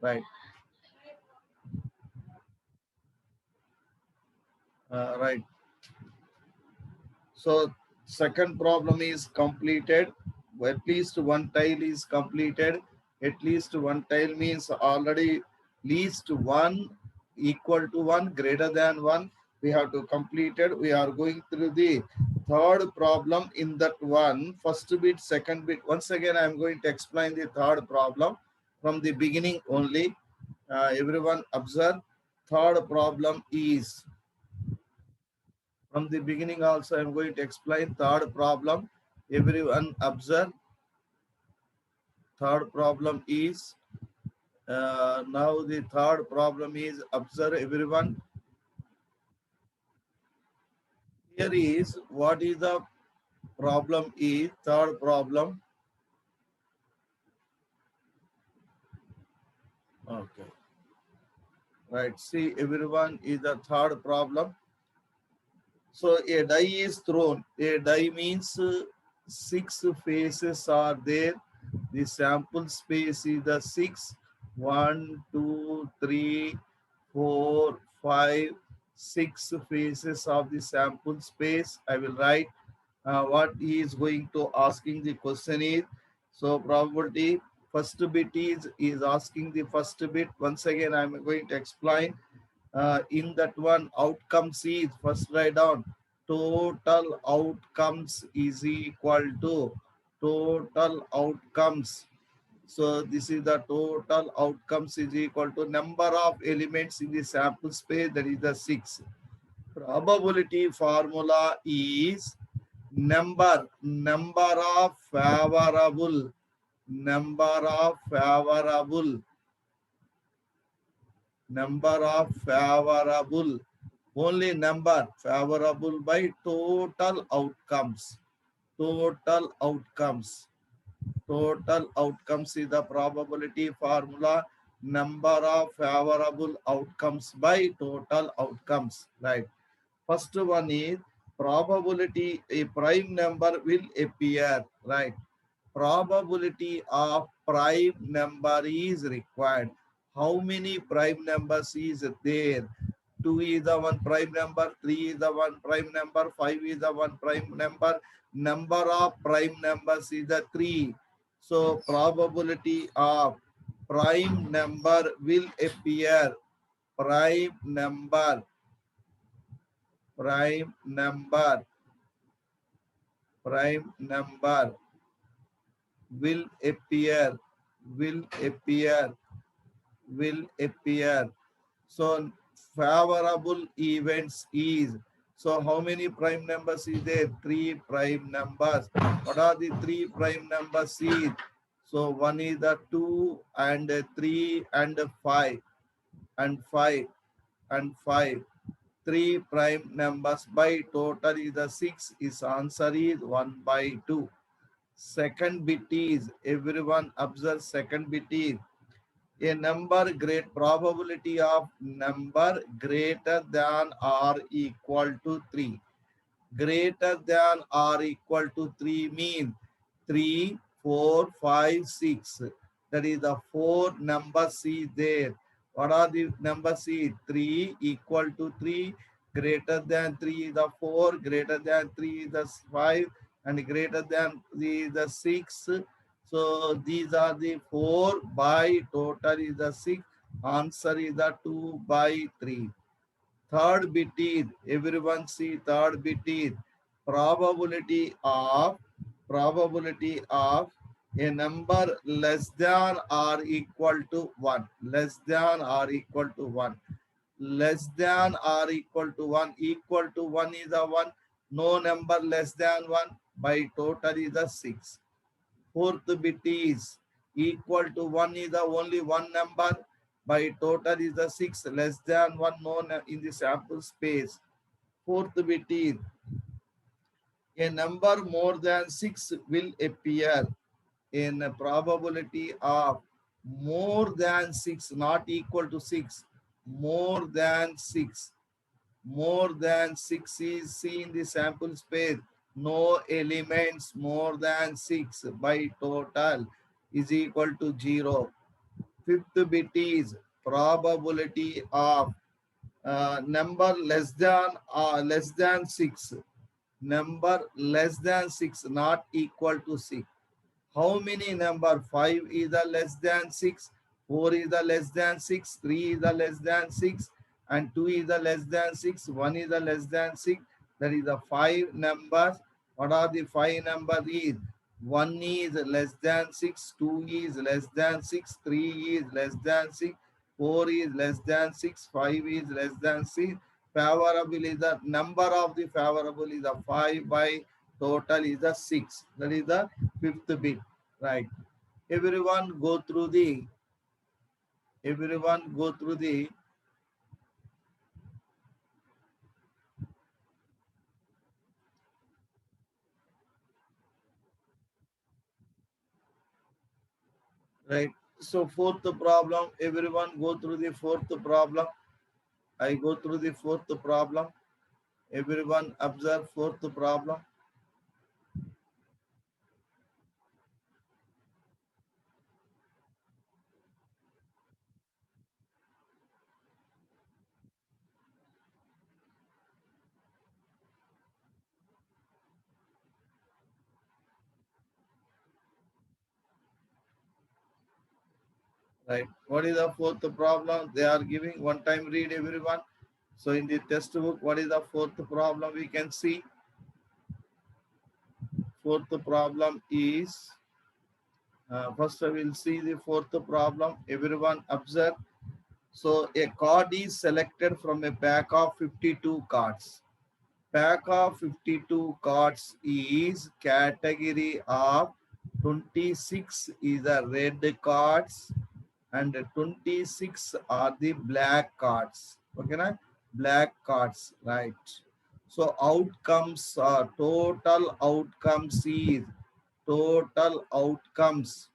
Right. Right. So second problem is completed. At least one tile is completed. At least one tile means already least one, equal to one, greater than one. We have to complete it. We are going through the third problem in that one. First bit, second bit. Once again, I am going to explain the third problem from the beginning only. Everyone observe. Third problem is from the beginning also. I am going to explain third problem. Everyone observe. Third problem is now the third problem is observe everyone. Here is what is the problem is third problem. Okay. Right. See everyone is the third problem. So a die is thrown. A die means six faces are there. The sample space is the six. 1, 2, 3, 4, 5, 6 faces of the sample space. I will write what he is going to asking the question is. So probability first bit is asking the first bit. Once again, I am going to explain in that one. Outcomes is first write down total outcomes is equal to total outcomes. So this is the total outcomes is equal to number of elements in the sample space, that is the 6. Probability formula is number of favorable number of favorable number of favorable only number favorable by total outcomes. Total outcomes. Total outcomes is the probability formula. Number of favorable outcomes by total outcomes. Right. First one is probability a prime number will appear. Right. Probability of prime number is required. How many prime numbers is there? 2 is the one prime number, 3 is the one prime number, 5 is the one prime number. Number of prime numbers is the 3. So probability of prime number will appear. Prime number, prime number, prime number will appear, will appear, will appear. So favorable events is, so how many prime numbers is there? 3 prime numbers. What are the 3 prime numbers is? So one is the 2 and 3 and 5 and 5 and 5. 3 prime numbers by total is the 6. Is answer is 1 by 2. Second bit is, everyone observe second bit is a number great probability of number greater than or equal to 3. Greater than or equal to 3 means 3, 4, 5, 6. That is the 4 numbers is there. What are the numbers is? 3 equal to 3, greater than 3 is the 4, greater than 3 is the 5, and greater than 3 is the 6. So these are the 4 by total is the 6. Answer is the 2 by 3. Third bit is, everyone see third bit is probability of a number less than or equal to 1. Less than or equal to 1. Less than or equal to 1. Equal to 1 is a 1. No number less than 1. By total is a 6. Fourth bit is equal to 1 is the only one number. By total is the 6, less than 1 known in the sample space. Fourth bit is a number more than 6 will appear in a probability of more than 6, not equal to 6, more than 6. More than 6 is seen in the sample space. No elements more than 6 by total is equal to 0. Fifth bit is probability of number less than 6. Number less than 6 not equal to 6. How many number? 5 is the less than 6, 4 is the less than 6, 3 is the less than 6, and 2 is the less than 6, 1 is the less than 6. That is the 5 numbers. What are the 5 numbers? Is 1 is less than 6, 2 is less than 6, 3 is less than 6, 4 is less than 6, 5 is less than 6. Favorable is the number of the favorable is the 5 by total is the 6. That is the fifth bit. Right. Everyone go through the everyone go through the right. So fourth problem, everyone go through the fourth problem. I go through the fourth problem. Everyone observe fourth problem. Right. What is the fourth problem? They are giving one time read everyone. So in the textbook, what is the fourth problem? We can see fourth problem is first I will see the fourth problem. Everyone observe. So a card is selected from a pack of 52 cards. Pack of 52 cards is category of 26 is the red cards and 26 are the black cards. Okay, na? Black cards, right? So outcomes, total outcomes is total outcomes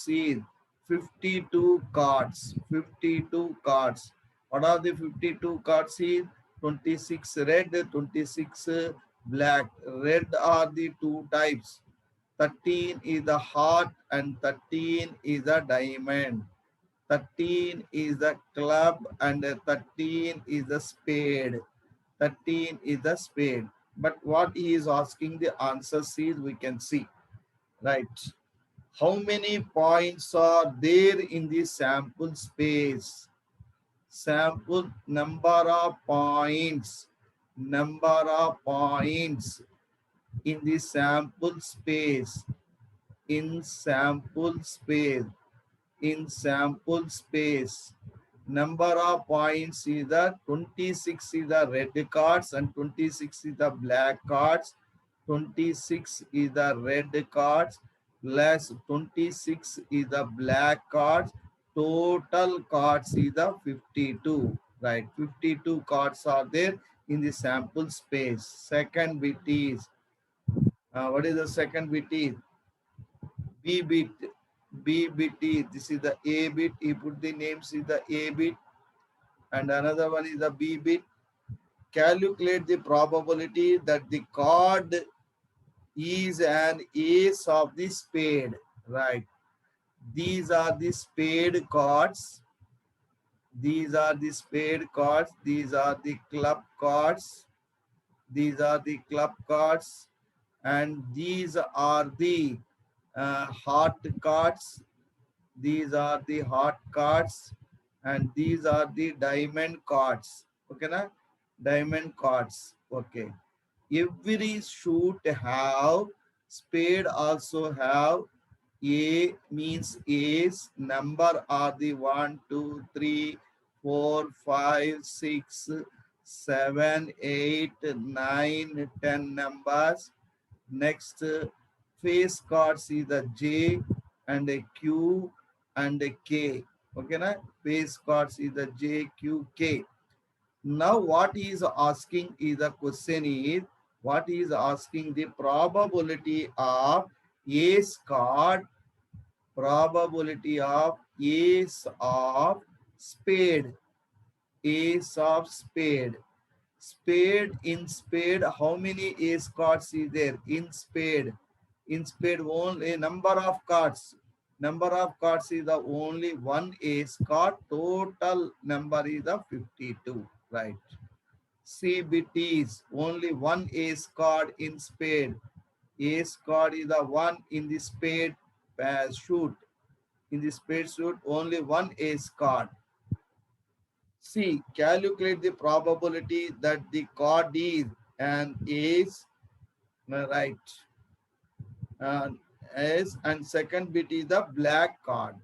is 52 cards. 52 cards. What are the 52 cards? Is 26 red, 26 black. Red are the two types. 13 is the heart and 13 is the diamond. 13 is the club and 13 is the spade. 13 is the spade. But what he is asking the answers is we can see. Right. How many points are there in the sample space? Sample number of points. Number of points in the sample space. In sample space. In sample space. Number of points is the 26 is the red cards and 26 is the black cards. 26 is the red cards plus 26 is the black cards. Total cards is the 52. Right, 52 cards are there in the sample space. Second bit is, what is the second bit is? B bit. B bit is, this is the A bit. He put the names is the A bit and another one is the B bit. Calculate the probability that the card is an ace of the spade. Right. These are the spade cards. These are the spade cards. These are the club cards. These are the club cards. And these are the heart cards. These are the heart cards. And these are the diamond cards. Okay, na? Diamond cards. Okay. Every shoot have spade also have. A means ace. Number are the 1, 2, 3, 4, 5, 6, 7, 8, 9, 10 numbers. Next, face cards is the J and a Q and a K. Okay, na? Face cards is the J, Q, K. Now, what he is asking is the question is, what he is asking the probability of ace card, probability of ace of spade, ace of spade. Spade, in spade, how many ace cards is there? In spade only a number of cards. Number of cards is the only one ace card. Total number is the 52. Right. CBTs only one ace card in spade. Ace card is the one in the spade shoot. In the spade shoot, only one ace card. C. Calculate the probability that the card is an ace. Right. Ace, and second bit is the black card.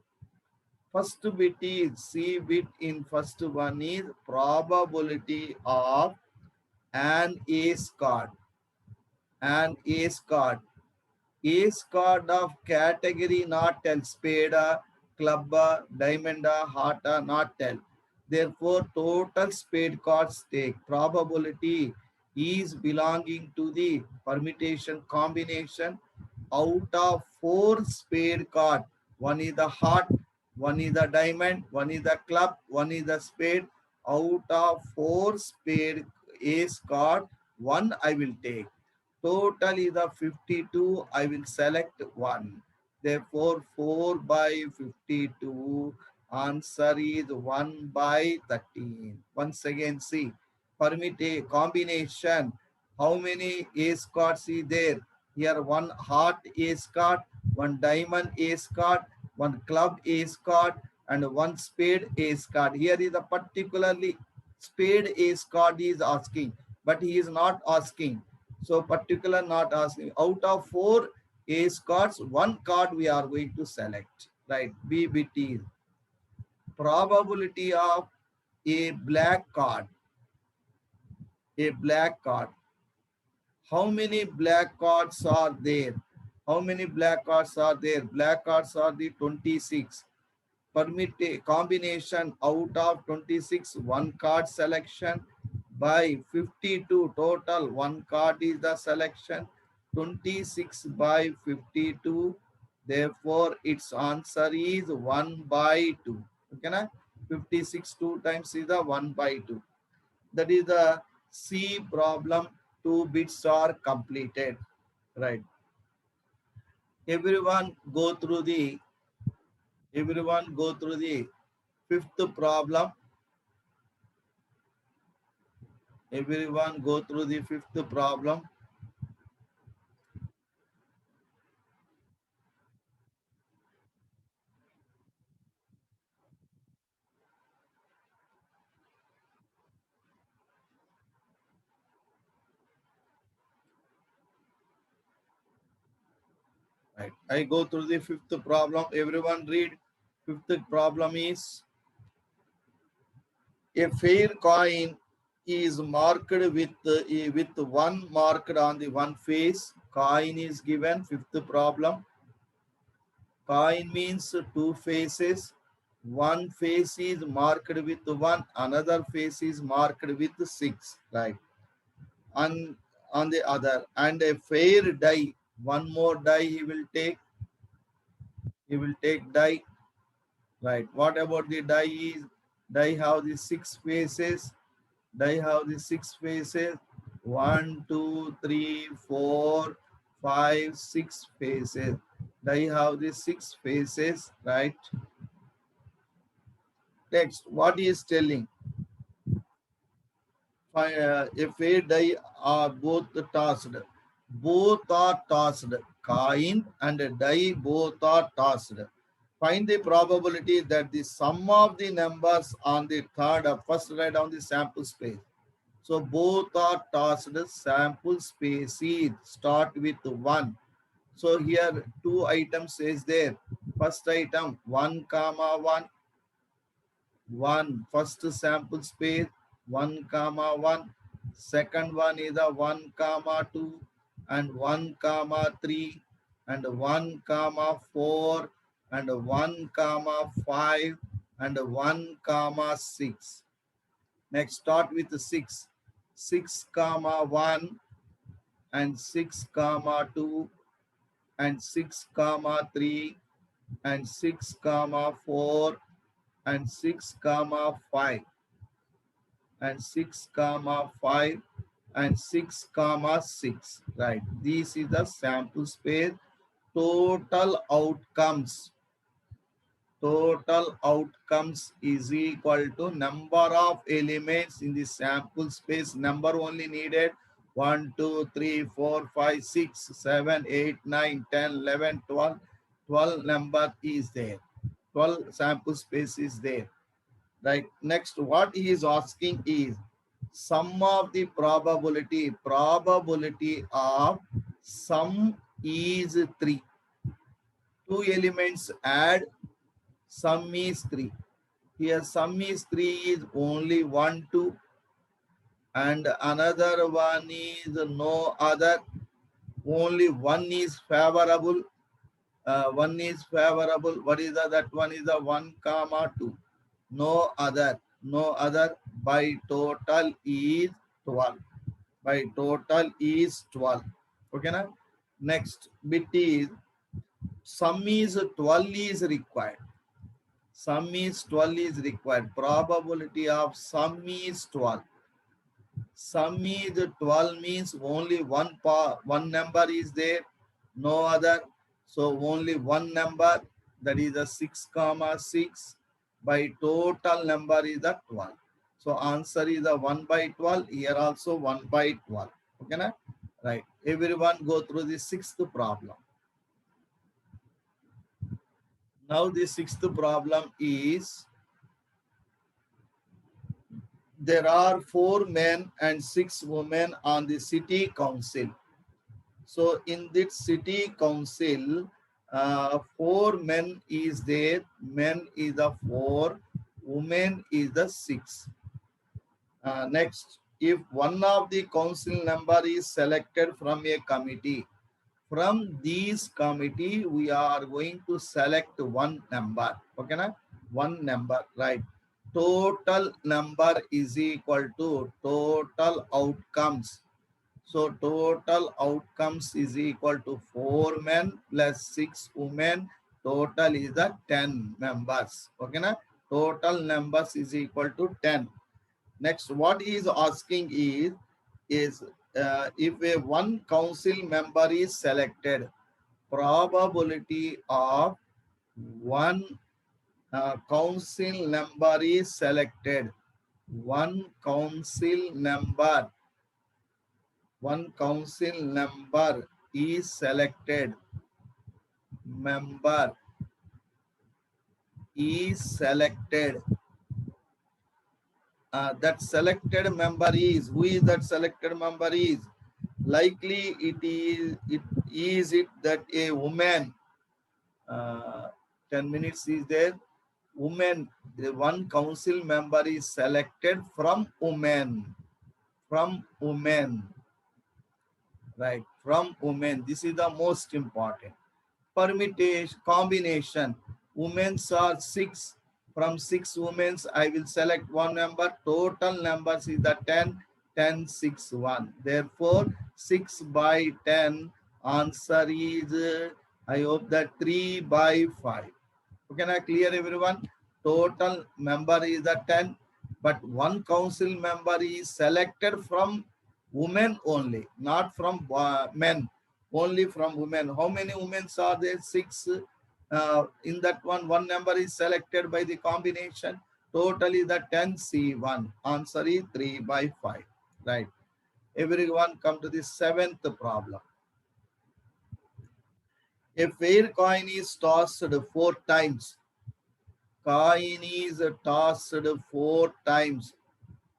First bit is C bit in first one is probability of an ace card. An ace card. Ace card of category not tell. Spade, club, diamond, heart, not tell. Therefore, total spade cards take. Probability is belonging to the permutation combination. Out of four spade card, one is the heart, one is the diamond, one is the club, one is the spade. Out of four spade ace card, one I will take. Total is the 52. I will select one. Therefore, 4 by 52. Answer is 1 by 13. Once again, see. Permit combination. How many ace cards is there? Here, one heart ace card, one diamond ace card, one club ace card, and one spade ace card. Here is a particularly spade ace card is asking, but he is not asking. So particular not asking. Out of four ace cards, one card we are going to select. Right. BBT. Probability of a black card. A black card. How many black cards are there? How many black cards are there? Black cards are the 26. Permit a combination out of 26, one card selection by 52 total. One card is the selection. 26 by 52. Therefore, its answer is 1 by 2. Okay, na? 56 2 times is the 1 by 2. That is the C problem. 2 bits are completed. Right. Everyone go through the fifth problem. Everyone go through the fifth problem. Right. I go through the fifth problem. Everyone read. Fifth problem is a fair coin is marked with one marked on the one face. Coin is given. Fifth problem. Coin means two faces. One face is marked with one. Another face is marked with six. Right. On the other, and a fair die, one more die he will take die. Right. What about the die is? Die have the six faces. Die have the six faces. 1 2 3 4 5 6 faces. Die have the six faces. Right. Text, what he is telling? If a die are both tossed, both are tossed. Coin and die both are tossed. Find the probability that the sum of the numbers on the third, first write down the sample space. So both are tossed. Sample space is start with 1. So here two items is there. First item 1 comma 1. 1 first sample space 1 comma 1. Second one is a 1 comma 2 and 1 comma 3 and 1 comma 4 and 1 comma 5 and 1 comma 6. Next start with 6. 6 comma 1 and 6 comma 2 and 6 comma 3 and 6 comma 4 and 6 comma 5 and 6 comma 5 and 6 comma 6. Right. This is the sample space. Total outcomes. Total outcomes is equal to number of elements in the sample space. Number only needed 1, 2, 3, 4, 5, 6, 7, 8, 9, 10, 11, 12. 12 number is there. 12 sample space is there. Right. Next, what he is asking is sum of the probability. Probability of sum is 3. Two elements add, sum is 3. Here sum is 3 is only 1, 2, and another one is no other. Only one is favorable. One is favorable. What is that one is the 1, comma 2. No other. No other. By total is 12. By total is 12. Okay na? Next bit is sum is 12 is required. Sum is 12 is required. Probability of sum is 12. Sum is 12 means only one number is there, no other. So only one number, that is a 6, comma 6. By total number is a 12. So answer is a 1 by 12. Here also 1 by 12. Okay na? Right. Everyone go through the sixth problem. Now the sixth problem is there are 4 men and 6 women on the city council. So in this city council, 4 men is there. Men is the 4, women is the 6. Next, if one of the council member is selected from a committee, from these committee we are going to select one number. Okay na? One number, right? Total number is equal to total outcomes. So total outcomes is equal to 4 men plus 6 women. Total is the 10 members. Okay na? Total numbers is equal to 10. Next, what he is asking is if a one council member is selected, probability of one council member is selected. One council member is selected. Member is selected. That selected member is, who is that selected member is? Likely it is it that a woman, 10 minutes is there, woman, the one council member is selected from women. From women. Right, from women. This is the most important. Permutation, combination. Women are 6. From 6 women, I will select one number. Total numbers is the 10, 10, 6, 1. Therefore, 6 by 10. Answer is, I hope that 3 by 5. Okay, now clear everyone? Total member is the 10, but one council member is selected from women only, not from men, only from women. How many women are there? 6. In that one number is selected by the combination. Total is the 10C1. Answer is 3 by 5. Right. Everyone come to the 7th problem. A fair coin is tossed 4 times. Coin is tossed 4 times.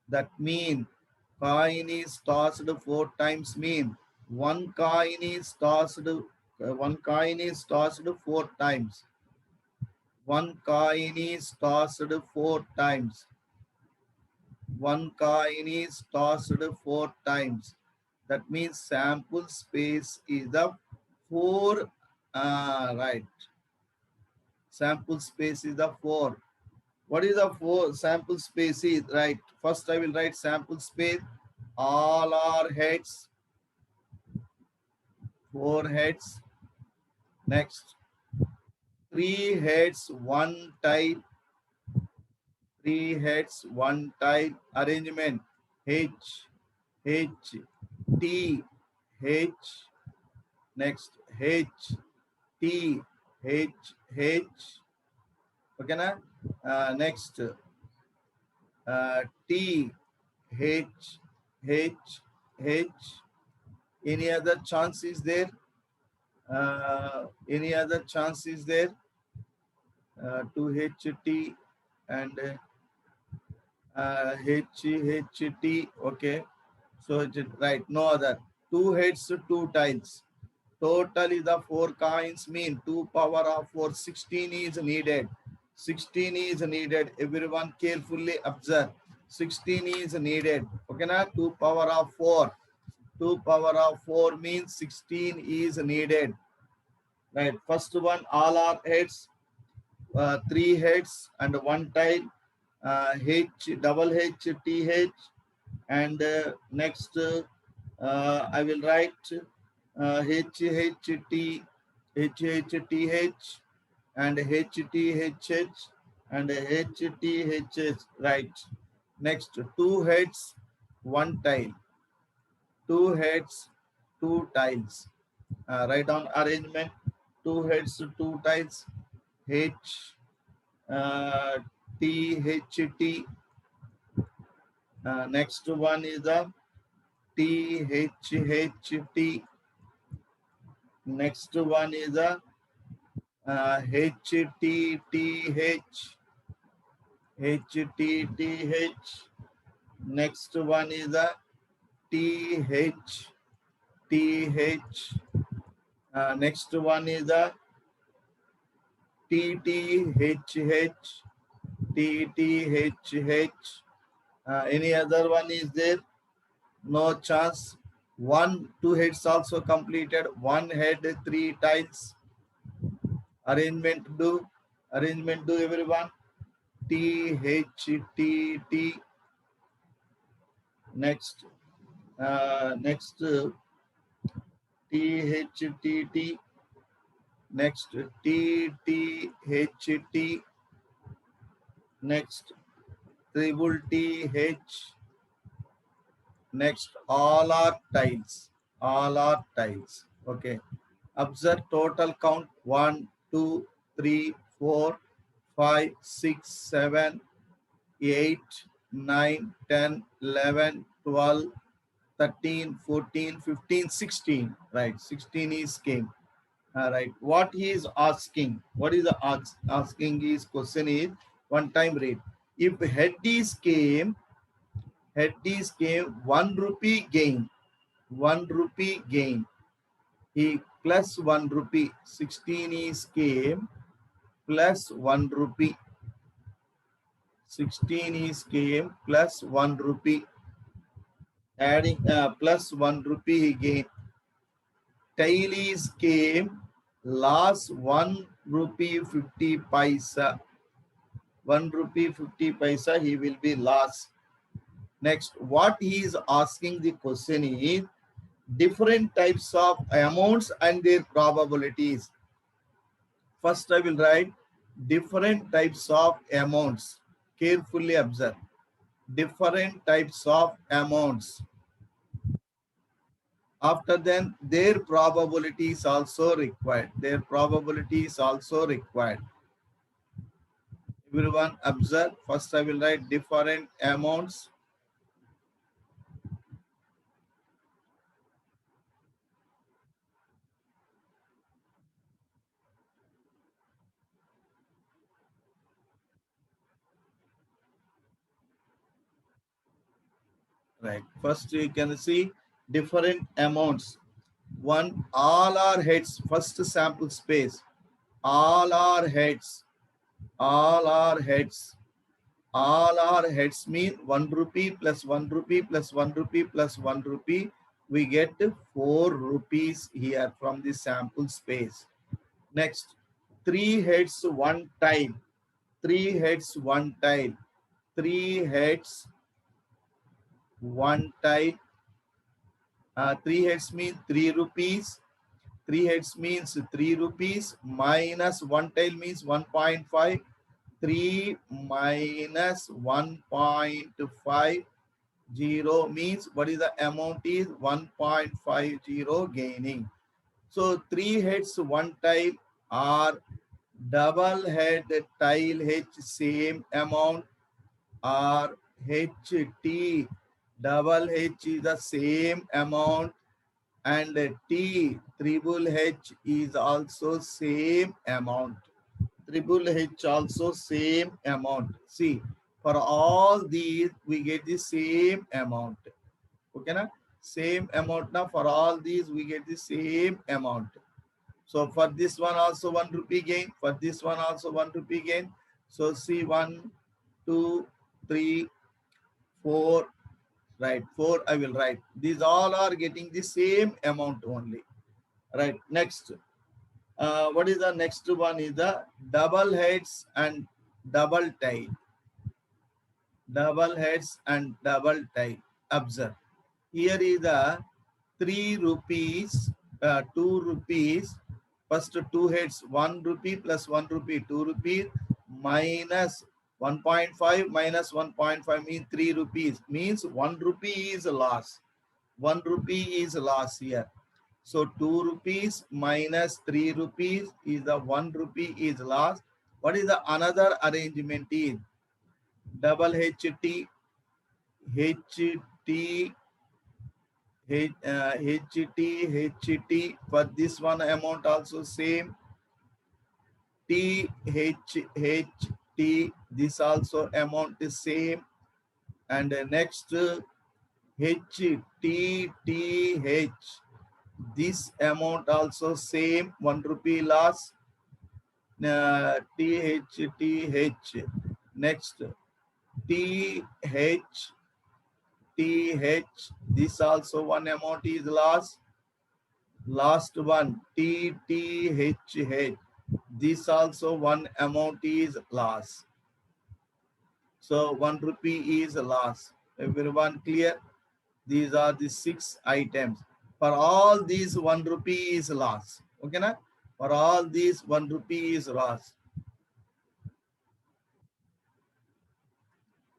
That means coin is tossed 4 times mean one coin is tossed 4 times. One coin is tossed 4 times. One coin is tossed 4 times. That means sample space is the 4. Right. Sample space is the 4. What is the 4 sample space is? Right. First I will write sample space. All are heads. 4 heads. Next. 3 heads, 1 tail. 3 heads, 1 tail. Arrangement. H, H, T, H. Next. H, T, H, H. Okay, na? Next, T, H, H, H. Any other chance is there? Any other chance is there? 2HT and HHT. Okay. So right, no other. Two heads, two tiles. Total is the 4 coins mean 2 power of 4, 16 is needed. 16 is needed. Everyone carefully observe. 16 is needed. Okay, na? 2 power of 4. 2 power of 4 means 16 is needed. Right. First one, all are heads, 3 heads and 1 tile. H, double H, TH. And next, I will write HHT, HHTH and HTHH and HTHH. Right. Next, 2 heads, 1 tile. 2 heads, 2 tiles. Write down arrangement. 2 heads, 2 tiles. H, T, H, T. Next one is the T, H, H, T. Next one is the H, T, T, H. H, T, T, H. Next one is the T, H, T, H. Next one is the T, T, H, H. T, T, H, H. Any other one is there? No chance. 1, 2 heads also completed. 1 head, 3 tiles. Arrangement do. Arrangement do everyone. T, H, T, T. Next. Next. T, H, T, T. Next. T, T, H, T. Next. Triple T, H. Next. All are tiles. All are tiles. Okay. Observe total count 1, 2, 3, 4, 5, 6, 7, 8, 9, 10, 11, 12, 13, 14, 15, 16. Right, 16 is came. All right, what he is asking? What is the asking? His question is one time read. If headies came, 1 rupee gain, 1 rupee gain. He plus 1 rupee, 16 is came plus 1 rupee. 16 is came plus 1 rupee. Adding plus 1 rupee he gained. Tail is came lost 1 rupee 50 paisa. 1 rupee 50 paisa he will be lost. Next, what he is asking the question is different types of amounts and their probabilities. First, I will write different types of amounts. Carefully observe. Different types of amounts. After then, their probability is also required. Their probability is also required. Everyone observe. First, I will write different amounts. Right. First, you can see different amounts. One, all are heads. First sample space. All are heads. All are heads. All our heads mean 1 rupee plus 1 rupee plus 1 rupee plus 1 rupee. We get 4 rupees here from the sample space. Next, 3 heads, 1 tile. 3 heads, 1 tile. 3 heads, 1 tile. 3 heads means 3 rupees. 3 heads means 3 rupees minus 1 tile means 1.5. 3 minus 1.50 means what is the amount is 1.50 gaining. So 3 heads 1 tile are double head tile H same amount, or HT double H is the same amount, and T triple H is also same amount. Triple H also same amount. See, for all these we get the same amount. Okay, na? Same amount now. For all these we get the same amount. So for this one also 1 rupee gain. For this one also 1 rupee gain. So see, 1, 2, 3, 4. Right, 4 I will write. These all are getting the same amount only. Right, next. What is the next one is the double heads and double tail. Double heads and double tail. Observe. Here is the 3 rupees, 2 rupees. First two heads, 1 rupee plus 1 rupee, 2 rupees minus 1.5 minus 1.5 means 3 rupees. Means 1 rupee is loss. 1 rupee is loss here. So 2 rupees minus 3 rupees is the 1 rupee is loss. What is the another arrangement is double HT, HT, HT. For this one amount also same. T, H, T. This also amount is same. And next H, T, T, H. This amount also same. 1 rupee loss. T, H, T, H. Next T, H, T, H. This also one amount is loss. Last one T, T, H, H. This also one amount is loss. So 1 rupee is loss. Everyone clear? These are the 6 items. For all these 1 rupee is loss. Okay, na? For all these 1 rupee is loss.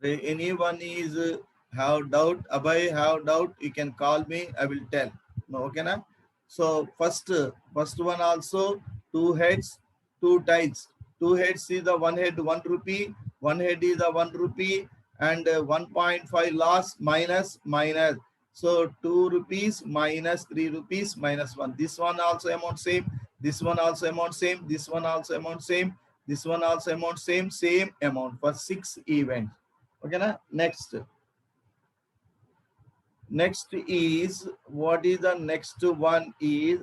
Anyone is have doubt, Abhay have doubt, you can call me, I will tell. No, okay, na? So first one also 2 heads, 2 tails. 2 heads is the 1 head 1 rupee, 1 head is the 1 rupee, and 1.5 loss minus minus. So 2 rupees minus 3 rupees minus 1. This one also amount same. This one also amount same. This one also amount same. This one also amount same. Same amount for 6 events. Okay, na? Next is what is the next one is